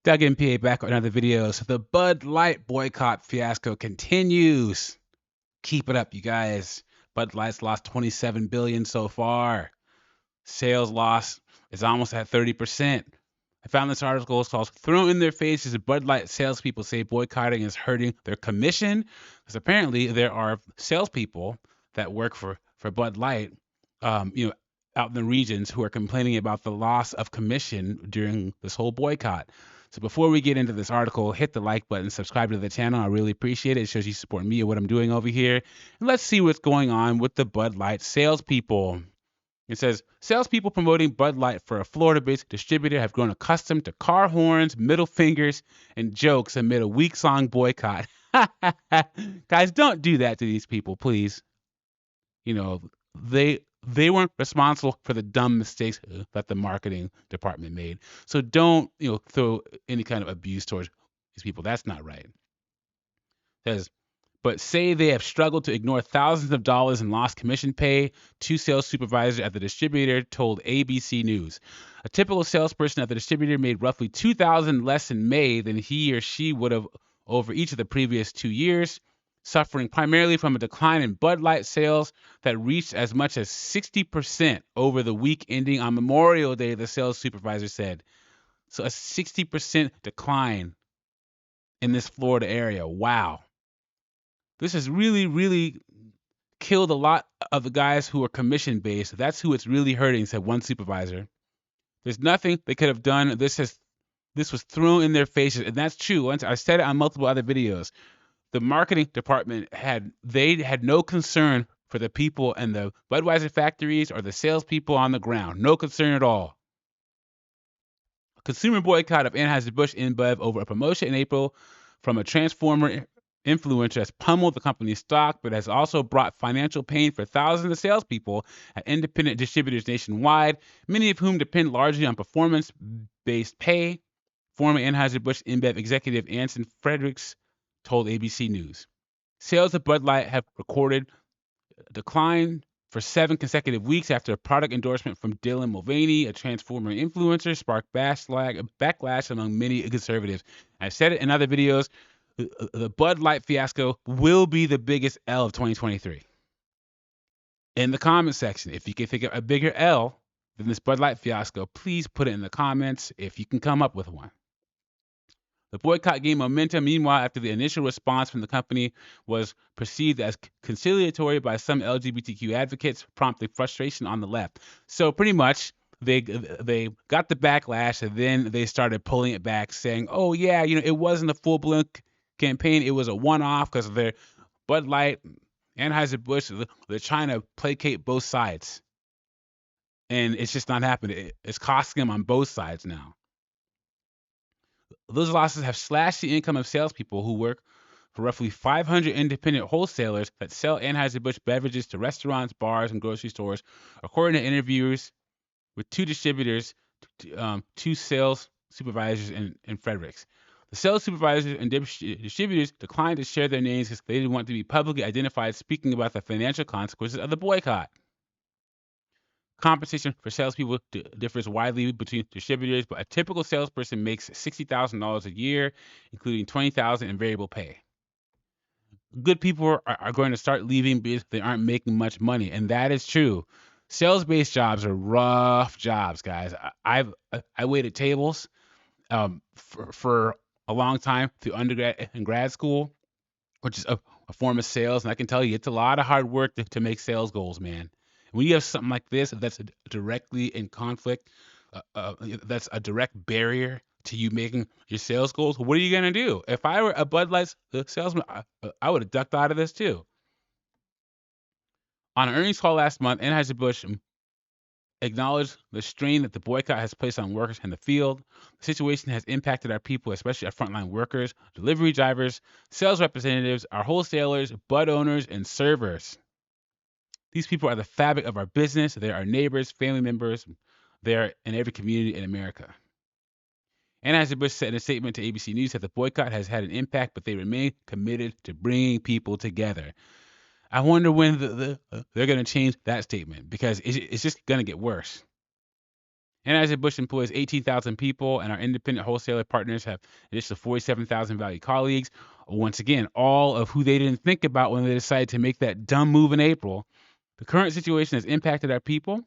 Doug MPA back with another video. So the Bud Light boycott fiasco continues. Keep it up, you guys. Bud Light's lost 27 billion so far. Sales loss is almost at 30%. I found this article. It's called "Thrown in Their Faces." Bud Light salespeople say boycotting is hurting their commission, because apparently there are salespeople that work for Bud Light, out in the regions who are complaining about the loss of commission during this whole boycott. So before we get into this article, hit the like button, subscribe to the channel. I really appreciate it. It shows you support me and what I'm doing over here. And let's see what's going on with the Bud Light salespeople. It says, salespeople promoting Bud Light for a Florida-based distributor have grown accustomed to car horns, middle fingers, and jokes amid a weeks-long boycott. Guys, don't do that to these people, please. You know, they weren't responsible for the dumb mistakes that the marketing department made. So don't, throw any kind of abuse towards these people. That's not right. It says, but say they have struggled to ignore thousands of dollars in lost commission pay, two sales supervisors at the distributor told ABC News. A typical salesperson at the distributor made roughly $2,000 less in May than he or she would have over each of the previous 2 years, suffering primarily from a decline in Bud Light sales that reached as much as 60% over the week ending on Memorial Day, the sales supervisor said. So a 60% decline in this Florida area. Wow. This has really, really killed a lot of the guys who are commission based. That's who it's really hurting, said one supervisor. There's nothing they could have done. This was thrown in their faces, and that's true. I said it on multiple other videos. The marketing department had no concern for the people in the Budweiser factories or the salespeople on the ground. No concern at all. A consumer boycott of Anheuser-Busch InBev over a promotion in April from a transformer influencer has pummeled the company's stock, but has also brought financial pain for thousands of salespeople at independent distributors nationwide, many of whom depend largely on performance-based pay. Former Anheuser-Busch InBev executive Anson Fredericks told ABC News. Sales of Bud Light have recorded a decline for 7 consecutive weeks after a product endorsement from Dylan Mulvaney, a transformer influencer, sparked backlash among many conservatives. I've said it in other videos. The Bud Light fiasco will be the biggest L of 2023. In the comment section, if you can think of a bigger L than this Bud Light fiasco, please put it in the comments if you can come up with one. The boycott gained momentum, meanwhile, after the initial response from the company was perceived as conciliatory by some LGBTQ advocates, prompting frustration on the left. So pretty much, they got the backlash, and then they started pulling it back, saying, "Oh yeah, it wasn't a full-blown campaign. It was a one-off because they're Bud Light, Anheuser-Busch. They're trying to placate both sides, and it's just not happening. It's costing them on both sides now." Those losses have slashed the income of salespeople who work for roughly 500 independent wholesalers that sell Anheuser-Busch beverages to restaurants, bars, and grocery stores, according to interviews with two distributors, two sales supervisors, and Fredericks. The sales supervisors and distributors declined to share their names because they didn't want to be publicly identified speaking about the financial consequences of the boycott. Compensation for salespeople differs widely between distributors, but a typical salesperson makes $60,000 a year, including $20,000 in variable pay. Good people are going to start leaving because they aren't making much money, and that is true. Sales-based jobs are rough jobs, guys. I waited tables for a long time through undergrad and grad school, which is a form of sales, and I can tell you it's a lot of hard work to make sales goals, man. When you have something like this that's directly in conflict, that's a direct barrier to you making your sales goals, what are you going to do? If I were a Bud Light salesman, I would have ducked out of this too. On an earnings call last month, Anheuser-Busch acknowledged the strain that the boycott has placed on workers in the field. The situation has impacted our people, especially our frontline workers, delivery drivers, sales representatives, our wholesalers, Bud owners, and servers. These people are the fabric of our business. They're our neighbors, family members. They're in every community in America. Anheuser-Busch said in a statement to ABC News that the boycott has had an impact, but they remain committed to bringing people together. I wonder when they're going to change that statement, because it's just going to get worse. Anheuser-Busch employs 18,000 people, and our independent wholesaler partners have an additional 47,000 valued colleagues. Once again, all of who they didn't think about when they decided to make that dumb move in April. The current situation has impacted our people,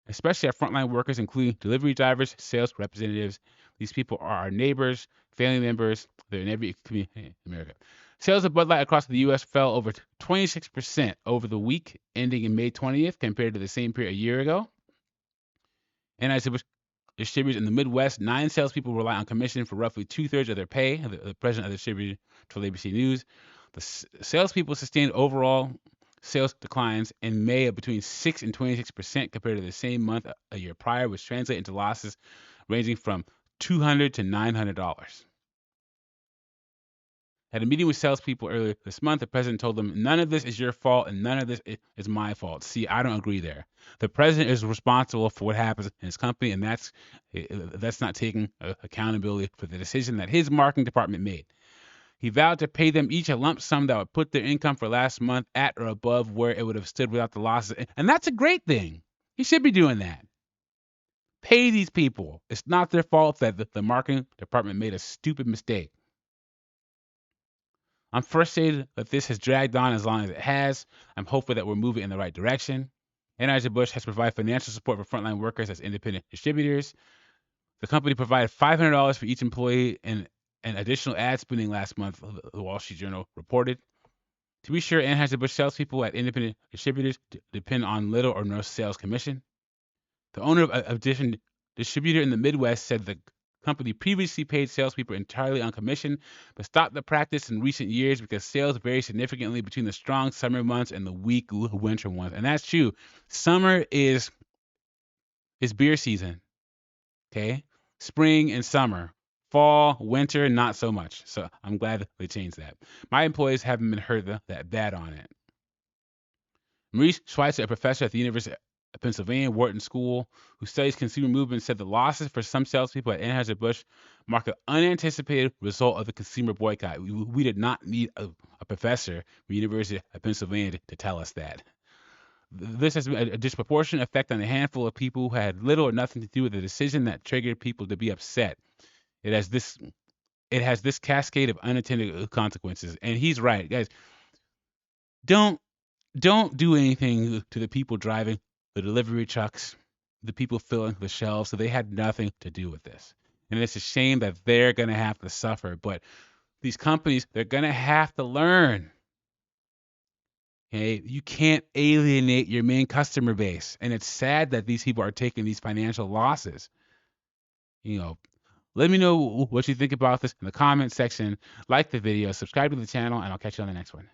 especially our frontline workers, including delivery drivers, sales representatives. These people are our neighbors, family members. They're in every community in America. Sales of Bud Light across the U.S. fell over 26% over the week ending in May 20th compared to the same period a year ago. And as distributors in the Midwest, 9 salespeople rely on commission for roughly 2/3 of their pay. The president of the distributor told ABC News. The salespeople sustained overall sales declines in May of between 6 and 26% compared to the same month a year prior, which translate into losses ranging from $200 to $900. At a meeting with salespeople earlier this month, the president told them, "None of this is your fault and none of this is my fault." See, I don't agree there. The president is responsible for what happens in his company, and that's not taking accountability for the decision that his marketing department made. He vowed to pay them each a lump sum that would put their income for last month at or above where it would have stood without the losses. And that's a great thing. He should be doing that. Pay these people. It's not their fault that the marketing department made a stupid mistake. I'm frustrated that this has dragged on as long as it has. I'm hopeful that we're moving in the right direction. Anheuser-Busch has provided financial support for frontline workers as independent distributors. The company provided $500 for each employee and an additional ad spending last month, the Wall Street Journal reported. To be sure, Anheuser-Busch salespeople at independent distributors depend on little or no sales commission. The owner of a distributor in the Midwest said the company previously paid salespeople entirely on commission, but stopped the practice in recent years because sales vary significantly between the strong summer months and the weak winter ones. And that's true. Summer is beer season. Okay? Spring and summer. Fall, winter, not so much. So I'm glad they changed that. My employees haven't been hurt that bad on it. Maurice Schweitzer, a professor at the University of Pennsylvania Wharton School, who studies consumer movement, said the losses for some salespeople at Anheuser-Busch mark an unanticipated result of the consumer boycott. We did not need a professor from the University of Pennsylvania to tell us that. This has a disproportionate effect on a handful of people who had little or nothing to do with the decision that triggered people to be upset. It has this cascade of unintended consequences. And he's right, guys. Don't do anything to the people driving the delivery trucks, the people filling the shelves. So they had nothing to do with this. And it's a shame that they're going to have to suffer. But these companies, they're going to have to learn. Okay? You can't alienate your main customer base. And it's sad that these people are taking these financial losses. Let me know what you think about this in the comment section. Like the video, subscribe to the channel, and I'll catch you on the next one.